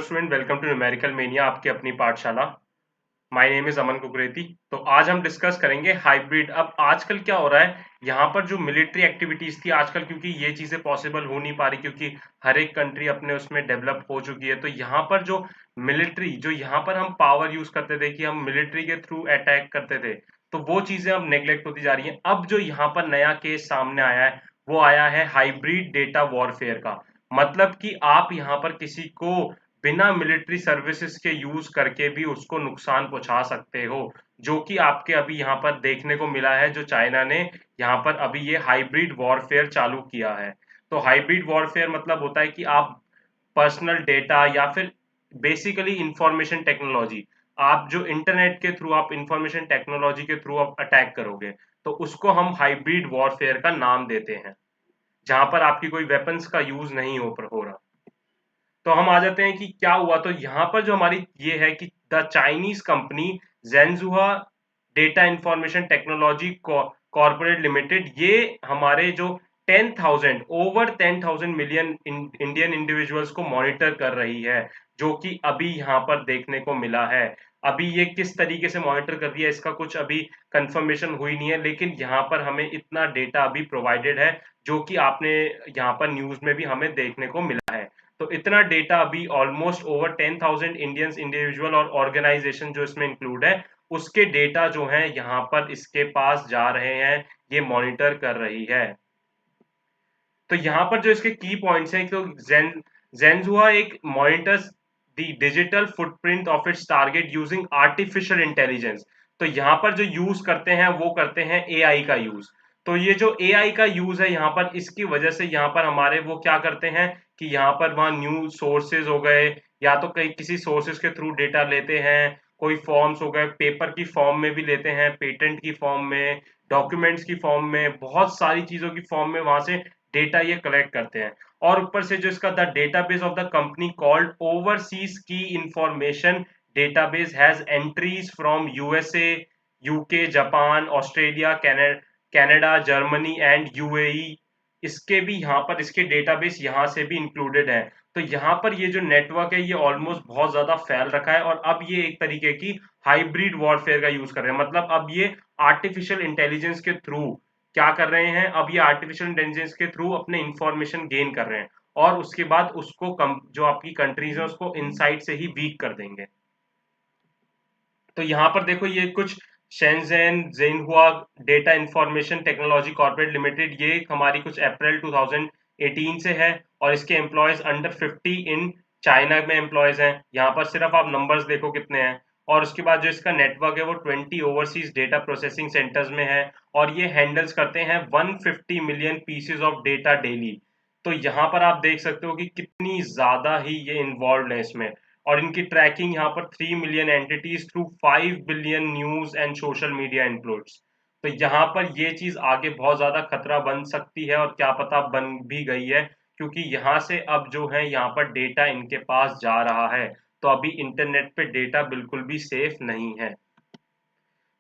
Student, welcome to numerical mania, आपकी अपनी पाठशाला। My name is Aman Kukreti. तो आज हम डिस्कस करेंगे हाइब्रिड। अब आजकल क्या हो रहा है, यहाँ पर जो मिलिट्री एक्टिविटीज थी आजकल, क्योंकि ये चीजें पॉसिबल हो नहीं पा रही क्योंकि हर एक कंट्री अपने उसमें डेवलप हो चुकी है। तो यहाँ पर जो मिलिट्री, जो यहाँ पर हम पावर यूज करते थे कि हम मिलिट्री के थ्रू अटैक करते थे, तो वो चीजें अब नेग्लेक्ट होती जा रही हैं। अब जो यहाँ पर नया केस सामने आया है वो आया है हाइब्रिड डेटा वॉरफेयर का। मतलब कि आप यहाँ पर किसी को बिना मिलिट्री सर्विसेज के यूज करके भी उसको नुकसान पहुंचा सकते हो, जो कि आपके अभी यहाँ पर देखने को मिला है। जो चाइना ने यहाँ पर अभी ये हाइब्रिड वॉरफेयर चालू किया है। तो हाइब्रिड वॉरफेयर मतलब होता है कि आप पर्सनल डेटा या फिर बेसिकली इंफॉर्मेशन टेक्नोलॉजी, आप जो इंटरनेट के थ्रू, आप इंफॉर्मेशन टेक्नोलॉजी के थ्रू आप अटैक करोगे, तो उसको हम हाइब्रिड वॉरफेयर का नाम देते हैं, जहां पर आपकी कोई वेपन्स का यूज नहीं हो रहा। तो हम आ जाते हैं कि क्या हुआ। तो यहाँ पर जो हमारी ये है कि the Chinese company Zhenhua data information technology corporate limited, ये हमारे जो 10,000 ओवर 10,000 मिलियन इंडियन इंडिविजुअल्स को मॉनिटर कर रही है, जो कि अभी यहाँ पर देखने को मिला है। अभी ये किस तरीके से मॉनिटर कर रही है इसका कुछ अभी कंफर्मेशन हुई नहीं है, लेकिन यहाँ पर हमें इतना डेटा अभी प्रोवाइडेड है, जो कि आपने यहाँ पर न्यूज में भी हमें देखने को मिला है। तो इतना डेटा अभी ऑलमोस्ट ओवर 10,000 इंडियंस इंडिविजुअल और ऑर्गेनाइजेशन जो इसमें इंक्लूड है, उसके डेटा जो है यहाँ पर इसके पास जा रहे हैं, ये मॉनिटर कर रही है। तो यहाँ पर जो इसके की पॉइंट्स हैं, तो जेनजुआ एक monitors the digital footprint of its target using artificial intelligence. तो यहाँ पर जो यूज करते हैं वो करते हैं एआई का यूज। तो ये जो एआई का यूज है यहाँ पर, इसकी वजह से यहाँ पर हमारे वो क्या करते हैं कि यहाँ पर वहाँ न्यूज सोर्सेज हो गए, या तो कहीं किसी सोर्सेज के थ्रू डेटा लेते हैं, कोई फॉर्म्स हो गए, पेपर की फॉर्म में भी लेते हैं, पेटेंट की फॉर्म में, डॉक्यूमेंट्स की फॉर्म में, बहुत सारी चीजों की फॉर्म में वहां से डेटा ये कलेक्ट करते हैं। और ऊपर से जो इसका the database of the company called overseas key information database has entries from USA, UK, Japan, Australia, Canada, Germany and UAE. इसके भी यहाँ पर इसके डेटाबेस यहाँ से भी इंक्लूडेड है। तो यहाँ पर ये जो नेटवर्क है ये ऑलमोस्ट बहुत ज्यादा फैल रखा है, और अब ये एक तरीके की हाइब्रिड वॉरफेयर का यूज कर रहे हैं। मतलब अब ये आर्टिफिशियल इंटेलिजेंस के थ्रू क्या कर रहे हैं, अब ये आर्टिफिशियल इंटेलिजेंस के थ्रू अपने इंफॉर्मेशन गेन कर रहे हैं, और उसके बाद उसको जो आपकी कंट्रीज है उसको इनसाइड से ही वीक कर देंगे। तो यहाँ पर देखो, ये कुछ Shenzhen जेनहुआ data information technology corporate limited, ये हमारी कुछ अप्रैल 2018 से है, और इसके एम्प्लॉयज अंडर 50 इन चाइना में एम्प्लॉयज हैं। यहाँ पर सिर्फ आप नंबर्स देखो कितने हैं। और उसके बाद जो इसका नेटवर्क है वो 20 ओवरसीज डेटा प्रोसेसिंग सेंटर्स में है, और ये हैंडल्स करते हैं 150 million pieces of data daily. तो यहाँ पर आप देख सकते हो कि कितनी ज्यादा ही ये इन्वॉल्व है इसमें। और इनकी ट्रैकिंग यहाँ पर 3 million entities through 5 billion news and social media inputs. तो यहाँ पर ये चीज आगे बहुत ज्यादा खतरा बन सकती है, और क्या पता बन भी गई है, क्योंकि यहाँ से अब जो है यहाँ पर डेटा इनके पास जा रहा है। तो अभी इंटरनेट पे डेटा बिल्कुल भी सेफ नहीं है।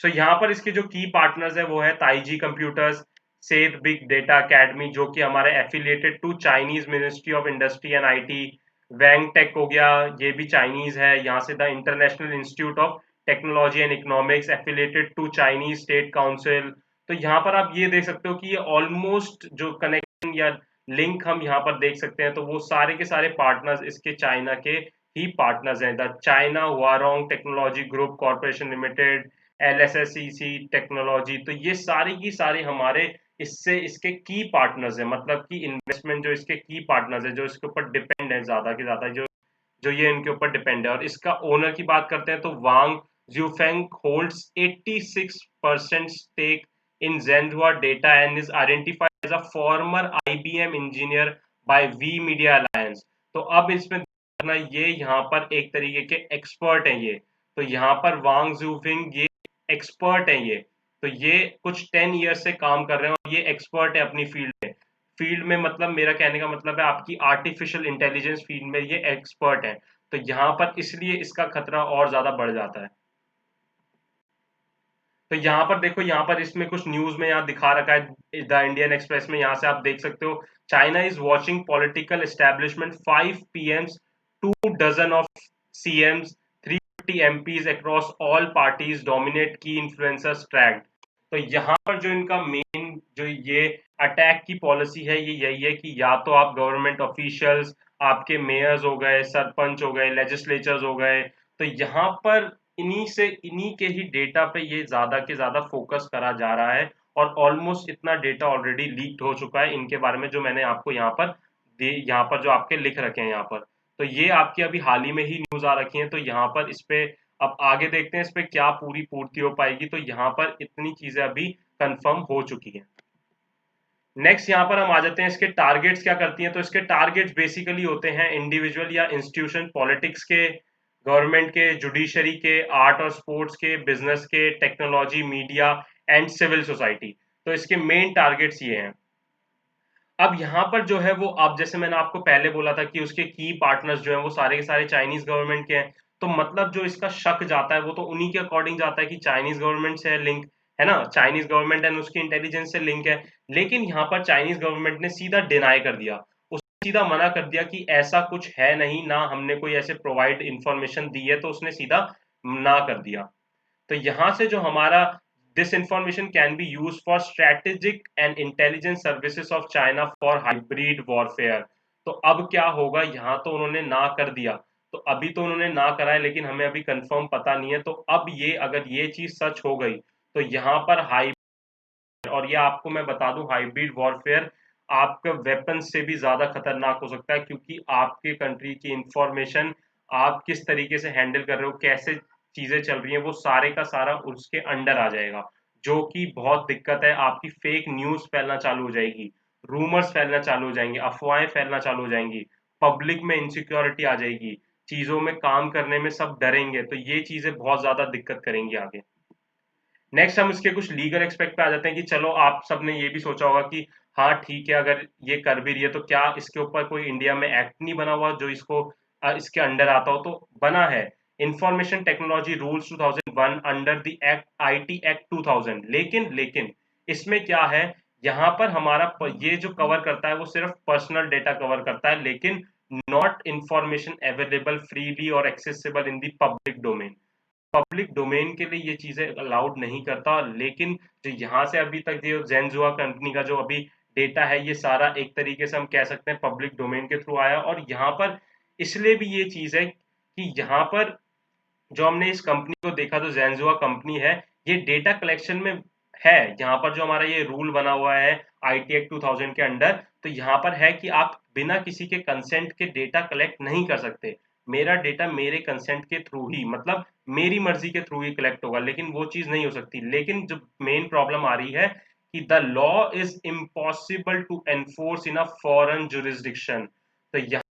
सो यहाँ पर इसके जो की पार्टनर्स है वो है Taiji computers, Seth big data academy, जो कि हमारे affiliated to Chinese ministry of industry and IT. Wang tech हो गया, ये भी चाइनीज है। यहाँ से the international institute of technology and economics affiliated to Chinese state council. तो यहाँ पर आप ये देख सकते हो कि ये ऑलमोस्ट जो कनेक्शन या लिंक हम यहाँ पर देख सकते हैं, तो वो सारे के सारे पार्टनर्स इसके चाइना के ही पार्टनर्स हैं। The China Huarong technology group corporation limited, LSSEC technology. तो ये सारी की सारे हमारे इससे इसके की पार्टनर्स है, मतलब कि इन्वेस्टमेंट जो इसके की पार्टनर्स है, जो इसके ऊपर डिपेंड है ज्यादा के ज्यादा, जो जो ये इनके ऊपर डिपेंड है। और इसका ओनर की बात करते हैं तो Wang Xuefeng holds 86% stake in Zhenhua data and is identified as a former IBM engineer by we media alliance. तो अब इसमें देखना, ये यहाँ पर एक तरीके के एक्सपर्ट हैं ये। तो यहाँ पर वांग जूफिंग ये एक्सपर्ट हैं ये। तो ये कुछ 10 ईयर से काम कर रहे हैं, और ये एक्सपर्ट है अपनी फील्ड में। मतलब मेरा कहने का मतलब है आपकी आर्टिफिशियल इंटेलिजेंस फील्ड में ये एक्सपर्ट है। तो यहाँ पर इसलिए इसका खतरा और ज्यादा बढ़ जाता है। तो यहाँ पर देखो, यहाँ पर इसमें कुछ न्यूज में यहाँ दिखा रखा है द इंडियन एक्सप्रेस में, यहाँ से आप देख सकते हो, China is watching political establishment 5 PM 2 dozen of CMs, 350 MPs across all parties, dominate key influencers tracked। तो यहाँ पर जो इनका मेन जो ये अटैक की पॉलिसी है, ये यही है कि या तो आप गवर्नमेंट ऑफिशियल्स, आपके मेयर्स हो गए, सरपंच हो गए, लेजिस्लेचर्स हो गए, तो यहाँ पर इन्हीं के ही डेटा पे ये ज्यादा के ज्यादा फोकस करा जा रहा है। और ऑलमोस्ट इतना डेटा ऑलरेडी लीक्ड हो चुका है इनके बारे में, जो मैंने आपको यहाँ पर जो आपके लिख रखे हैं यहाँ पर। तो ये आपकी अभी हाल ही में ही न्यूज आ रखी है, तो यहाँ पर इस पे अब आगे देखते हैं इस पे क्या पूरी पूर्ति हो पाएगी। तो यहाँ पर इतनी चीजें अभी कंफर्म हो चुकी हैं। नेक्स्ट यहाँ पर हम आ जाते हैं इसके टारगेट्स क्या करती हैं। तो इसके टारगेट्स बेसिकली होते हैं इंडिविजुअल या इंस्टीट्यूशन, पॉलिटिक्स के, गवर्नमेंट के, जुडिशरी के, आर्ट और स्पोर्ट्स के, बिजनेस के, technology, media and civil society. तो इसके मेन टारगेट्स ये हैं। अब यहाँ पर जो है वो, अब जैसे मैंने आपको पहले बोला था कि उसके की पार्टनर्स जो हैं वो सारे के सारे चाइनीज गवर्नमेंट के हैं। तो मतलब जो इसका शक जाता है वो तो उन्हीं के अकॉर्डिंग जाता है कि चाइनीज गवर्नमेंट से है लिंक, है ना, चाइनीज गवर्नमेंट एंड उसकी इंटेलिजेंस से लिंक है। लेकिन यहाँ पर चाइनीज गवर्नमेंट ने सीधा डिनाई कर दिया, उसने सीधा मना कर दिया कि ऐसा कुछ है नहीं, ना हमने कोई ऐसे प्रोवाइड इंफॉर्मेशन दी है, तो उसने सीधा ना कर दिया। तो यहाँ से जो हमारा this information can be use for strategic and intelligence services of China for hybrid warfare. तो अब क्या होगा, यहाँ तो उन्होंने ना कर दिया, तो अभी तो उन्होंने ना करा है, लेकिन हमें अभी कंफर्म पता नहीं है। तो अब ये अगर ये चीज सच हो गई तो यहाँ पर हाई, और ये आपको मैं बता दूं, हाइब्रिड वॉरफेयर आपके वेपन से भी ज्यादा खतरनाक हो सकता है, क्योंकि आपके कंट्री की इंफॉर्मेशन आप किस तरीके से हैंडल कर रहे हो, कैसे चीजें चल रही हैं, वो सारे का सारा उसके अंडर आ जाएगा, जो कि बहुत दिक्कत है। आपकी फेक न्यूज फैलना चालू हो जाएगी, रूमर्स फैलना चालू हो जाएंगे, अफवाहें फैलना चालू हो जाएंगी, पब्लिक में इनसिक्योरिटी आ जाएगी, चीजों में काम करने में सब डरेंगे। तो ये चीजें बहुत ज्यादा दिक्कत करेंगी आगे। नेक्स्ट हम इसके कुछ लीगल एक्सपेक्ट पे आ जाते हैं कि चलो आप सबने ये भी सोचा होगा कि हाँ ठीक है, अगर ये कर भी रही है तो क्या इसके ऊपर कोई इंडिया में एक्ट नहीं बना हुआ जो इसको इसके अंडर आता हो। तो बना है, information technology rules 2001 under the act, IT act 2000। लेकिन इसमें क्या है, यहाँ पर हमारा ये जो कवर करता है वो सिर्फ पर्सनल डेटा कवर करता है, लेकिन नॉट इंफॉर्मेशन अवेलेबल फ्रीली और accessible in the public domain. Public domain के लिए ये चीजें अलाउड नहीं करता। लेकिन जो यहाँ से अभी तक जो जेनजुआ कंपनी का जो अभी डेटा है, ये सारा एक तरीके से हम कह सकते हैं पब्लिक डोमेन के थ्रू आया। और यहाँ पर इसलिए भी ये चीज है कि यहाँ पर जो हमने इस कंपनी को देखा, जो जेनजुआ कंपनी है, ये डेटा कलेक्शन में है। यहाँ पर जो हमारा ये रूल बना हुआ है आईटी एक्ट 2000 के अंडर, तो यहाँ पर है कि आप बिना किसी के कंसेंट के डेटा कलेक्ट नहीं कर सकते। मेरा डेटा मेरे कंसेंट के थ्रू ही, मतलब मेरी मर्जी के थ्रू ही कलेक्ट होगा, लेकिन वो चीज नहीं हो सकती। लेकिन जो मेन प्रॉब्लम आ रही है कि the law is impossible to enforce in a foreign jurisdiction. तो यहाँ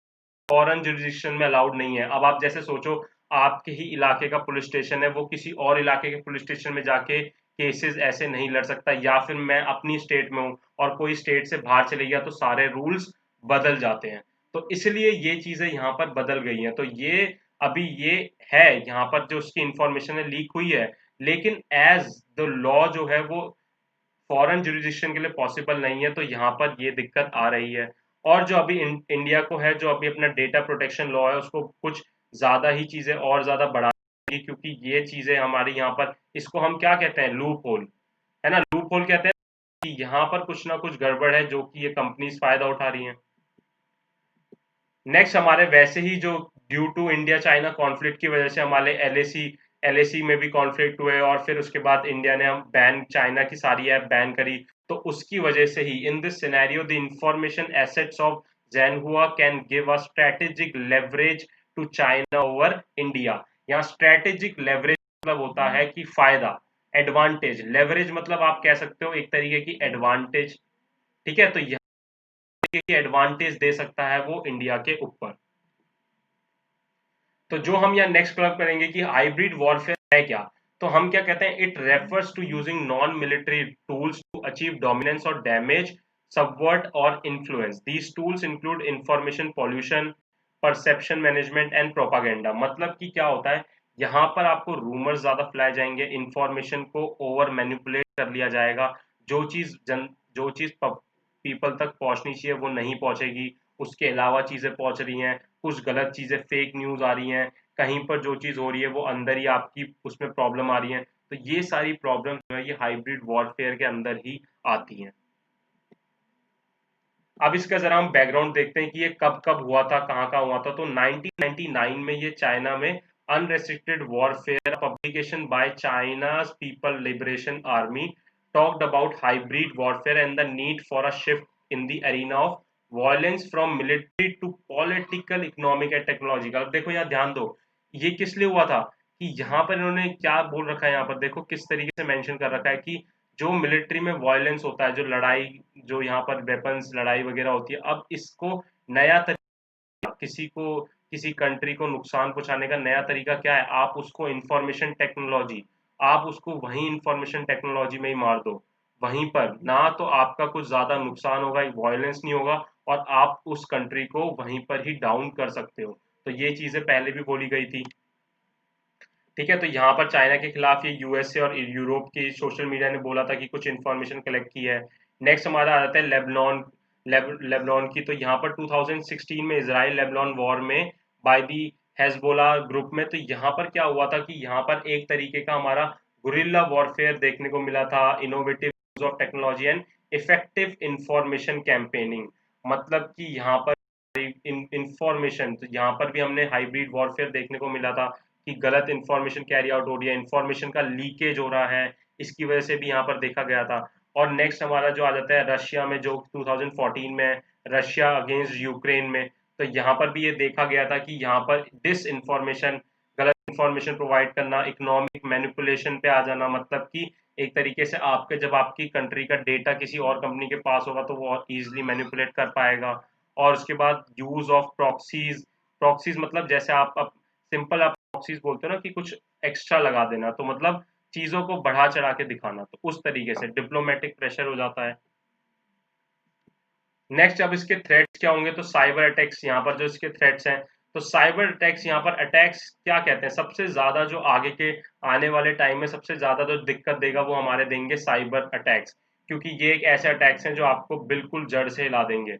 फॉरेन जुरिस्डिक्शन में अलाउड नहीं है। अब आप जैसे सोचो, आपके ही इलाके का पुलिस स्टेशन है, वो किसी और इलाके के पुलिस स्टेशन में जाके केसेस ऐसे नहीं लड़ सकता। या फिर मैं अपनी स्टेट में हूँ और कोई स्टेट से बाहर चले गया, तो सारे रूल्स बदल जाते हैं। तो इसलिए ये चीजें यहाँ पर बदल गई हैं। तो ये अभी ये है यहाँ पर जो उसकी इंफॉर्मेशन है लीक हुई है, लेकिन एज द लॉ जो है वो फॉरेन जुरिडिक्शन के लिए पॉसिबल नहीं है। तो यहाँ पर ये दिक्कत आ रही है। और जो अभी इंडिया को है, जो अभी अपना डेटा प्रोटेक्शन लॉ है, उसको कुछ ज्यादा ही चीजें और ज्यादा बढ़ाएगी, क्योंकि ये चीजें हमारी यहाँ पर, इसको हम क्या कहते हैं, लूप होल, है ना, लूप होल कहते हैं कि यहाँ पर कुछ ना कुछ गड़बड़ है जो कि ये कंपनीज फायदा उठा रही हैं। नेक्स्ट हमारे वैसे ही जो due to India China conflict की वजह से हमारे एलएसी में भी कॉन्फ्लिक्ट हुए, और फिर उसके बाद इंडिया ने हम बैन, चाइना की सारी ऐप बैन करी। तो उसकी वजह से ही in this scenario the information assets of Zhenhua can give a strategic leverage to China over India. यहाँ स्ट्रेटेजिक लेवरेज मतलब होता है कि फायदा, एडवांटेज, लेवरेज मतलब आप कह सकते हो एक तरीके की एडवांटेज। ठीक है, तो एडवांटेज दे सकता है वो इंडिया के ऊपर। तो जो हम यहाँ नेक्स्ट कवर करेंगे कि हाइब्रिड वॉरफेयर है क्या। तो हम क्या कहते हैं, it refers to using non military tools to achieve dominance और डैमेज, सबवर्ट और influence. These tools include information pollution, perception management and propaganda. मतलब कि क्या होता है, यहाँ पर आपको रूमर्स ज्यादा फैलाए जाएंगे, इंफॉर्मेशन को ओवर मैनिपुलेट कर लिया जाएगा, जो चीज पीपल तक पहुंचनी चाहिए वो नहीं पहुंचेगी, उसके अलावा चीजें पहुंच रही हैं, कुछ गलत चीजें फेक न्यूज आ रही हैं, कहीं पर जो चीज हो रही है वो अंदर ही आपकी उसमें प्रॉब्लम आ रही है। तो ये सारी प्रॉब्लम जो है ये हाइब्रिड वॉरफेयर के अंदर ही आती हैं। अब इसका जरा हम बैकग्राउंड देखते हैं कि ये कब कब हुआ था, कहाँ हुआ था। तो 1999 में ये चाइना में unrestricted warfare publication by China's people liberation army talked about hybrid warfare and the need for a shift in the arena of violence from military to political, economic and technological. अब देखो यहाँ ध्यान दो, ये किस लिए हुआ था, कि यहाँ पर इन्होंने क्या बोल रखा है, यहाँ पर देखो किस तरीके से मेंशन कर रखा है कि जो मिलिट्री में वायलेंस होता है, जो लड़ाई, जो यहाँ पर वेपन्स लड़ाई वगैरह होती है, अब इसको नया तरीका, किसी को किसी कंट्री को नुकसान पहुंचाने का नया तरीका क्या है, आप उसको इंफॉर्मेशन टेक्नोलॉजी, आप उसको वहीं इंफॉर्मेशन टेक्नोलॉजी में ही मार दो। वहीं पर ना तो आपका कुछ ज्यादा नुकसान होगा, वायलेंस नहीं होगा, और आप उस कंट्री को वहीं पर ही डाउन कर सकते हो। तो ये चीजें पहले भी बोली गई थी। ठीक है, तो यहाँ पर चाइना के खिलाफ ये यूएसए और यूरोप की सोशल मीडिया ने बोला था कि कुछ इन्फॉर्मेशन कलेक्ट की है। नेक्स्ट हमारा आ जाता है लेबनान। लेबनान की, तो यहाँ पर 2016 में इसराइल लेबनान वॉर में बाय दी हेजबोला ग्रुप में, तो यहाँ पर क्या हुआ था कि यहाँ पर एक तरीके का हमारा गुरिल्ला वॉरफेयर देखने को मिला था, innovative use of technology and effective information campaigning. मतलब कि यहाँ पर इंफॉर्मेशन, तो यहाँ पर भी हमने हाइब्रिड वॉरफेयर देखने को मिला था कि गलत इंफॉर्मेशन कैरी आउट हो रही है, इंफॉर्मेशन का लीकेज हो रहा है, इसकी वजह से भी यहाँ पर देखा गया था। और नेक्स्ट हमारा जो आ जाता है रशिया में, जो 2014 में रशिया अगेंस्ट यूक्रेन में, तो यहाँ पर भी ये देखा गया था कि यहाँ पर डिस इंफॉर्मेशन, गलत इंफॉर्मेशन प्रोवाइड करना, इकोनॉमिक मैनिपुलेशन पे आ जाना, मतलब कि एक तरीके से आपके, जब आपकी कंट्री का डेटा किसी और कंपनी के पास होगा तो वो इजिली मैनिपुलेट कर पाएगा। और उसके बाद यूज ऑफ प्रॉक्सीज। प्रॉक्सीज मतलब जैसे आप सिंपल आप प्रॉक्सीज बोलते हो ना कि कुछ एक्स्ट्रा लगा देना, तो मतलब चीजों को बढ़ा चढ़ा के दिखाना, तो उस तरीके से डिप्लोमेटिक प्रेशर हो जाता है। नेक्स्ट, अब इसके थ्रेट्स क्या होंगे, तो साइबर अटैक्स, यहाँ पर जो इसके थ्रेट्स हैं, तो साइबर अटैक्स, यहाँ पर अटैक्स क्या कहते हैं, सबसे ज्यादा जो आगे के आने वाले टाइम में सबसे ज्यादा जो दिक्कत देगा वो हमारे देंगे साइबर अटैक्स, क्योंकि ये एक ऐसे अटैक्स हैं जो आपको बिल्कुल जड़ से हिला देंगे।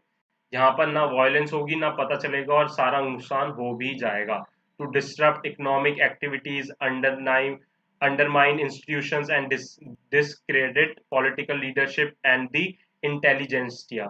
यहाँ पर ना वायलेंस होगी, ना पता चलेगा, और सारा नुकसान हो भी जाएगा। To disrupt economic activities, undermine institutions and discredit political leadership and the intelligentsia।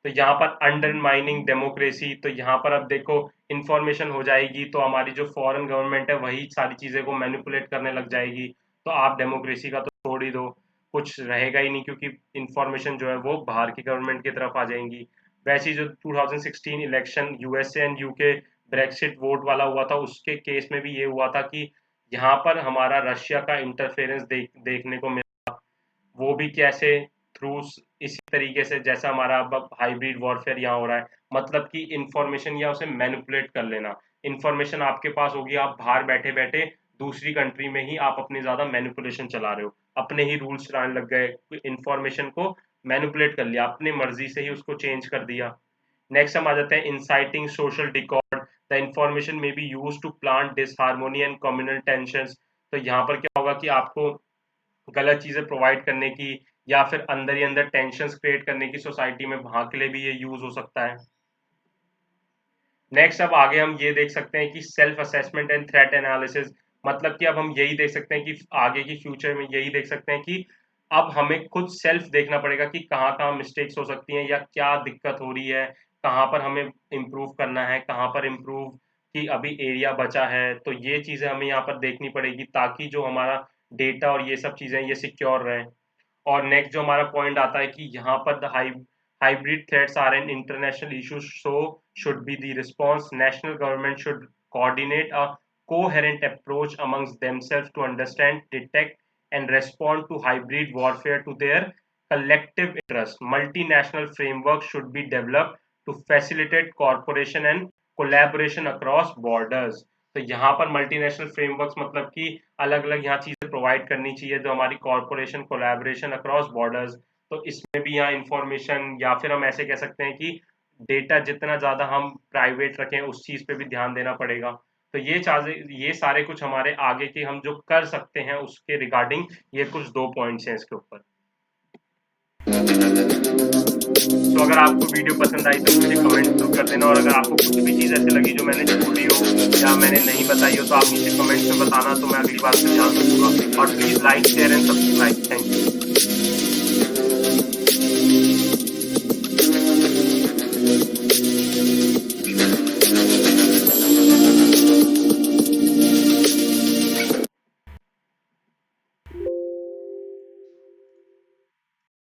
तो यहाँ पर अंडरमाइनिंग डेमोक्रेसी, तो यहाँ पर अब देखो इंफॉर्मेशन हो जाएगी तो हमारी जो फॉरेन गवर्नमेंट है वही सारी चीजें को मैनिपुलेट करने लग जाएगी, तो आप डेमोक्रेसी का तो छोड़ ही दो, कुछ रहेगा ही नहीं, क्योंकि इंफॉर्मेशन जो है वो बाहर की गवर्नमेंट की तरफ आ जाएंगी। वैसे ही जो 2016 election USA and UK Brexit vote वाला हुआ था, उसके केस में भी ये हुआ था कि यहाँ पर हमारा रशिया का इंटरफेरेंस देखने को मिला। वो भी कैसे, थ्रू इसी तरीके से जैसा हमारा अब हाइब्रिड वॉरफेयर यहाँ हो रहा है, मतलब कि इंफॉर्मेशन या उसे मैनिपुलेट कर लेना। इंफॉर्मेशन आपके पास होगी, आप बाहर बैठे बैठे दूसरी कंट्री में ही आप अपनी ज्यादा मैनिपुलेशन चला रहे हो, अपने ही रूल्स चलाने लग गए, इंफॉर्मेशन को मैनिपुलेट कर लिया, अपनी मर्जी से ही उसको चेंज कर दिया। नेक्स्ट हम आ जाते हैं inciting social discord, the information may be used to plant disharmony and communal tension. तो यहाँ पर क्या होगा कि आपको गलत चीजें प्रोवाइड करने की, या फिर अंदर ही अंदर टेंशन क्रिएट करने की सोसाइटी में, वहां के लिए भी ये यूज हो सकता है। नेक्स्ट, अब आगे हम ये देख सकते हैं कि self assessment and threat analysis, मतलब कि अब हम यही देख सकते हैं कि आगे की फ्यूचर में यही देख सकते हैं कि अब हमें खुद सेल्फ देखना पड़ेगा कि कहाँ कहाँ मिस्टेक्स हो सकती हैं या क्या दिक्कत हो रही है, कहाँ पर हमें इम्प्रूव करना है, कहाँ पर इम्प्रूव की अभी एरिया बचा है। तो ये चीजें हमें यहाँ पर देखनी पड़ेगी ताकि जो हमारा डेटा और ये सब चीजें ये सिक्योर रहें। और नेक्स्ट जो हमारा पॉइंट आता है कि यहाँ पर the hybrid threats are an international issue, so should be the response. National government should coordinate a coherent approach amongst themselves to understand, detect, and respond to hybrid warfare to their collective interest. Multinational framework should be developed to facilitate cooperation and collaboration across borders. तो यहाँ पर multinational frameworks मतलब कि अलग अलग यहाँ चीजें provide करनी चाहिए जो हमारी कॉर्पोरेशन कोलैबोरेशन अक्रॉस बॉर्डर्स। तो इसमें भी यहाँ इंफॉर्मेशन, या फिर हम ऐसे कह सकते हैं कि डेटा जितना ज्यादा हम प्राइवेट रखें उस चीज पे भी ध्यान देना पड़ेगा। तो ये सारे कुछ हमारे आगे के हम जो कर सकते हैं उसके रिगार्डिंग ये कुछ 2 पॉइंट्स हैं इसके ऊपर। तो अगर आपको वीडियो पसंद आई तो मुझे कमेंट जरूर कर देना, और अगर आपको कुछ भी चीज़ ऐसी लगी जो मैंने छोड़ी हो या मैंने नहीं बताई हो तो आप नीचे कमेंट में बताना, तो मैं अगली बार से ध्यान रखूंगा। और please like, share and subscribe. Thank you.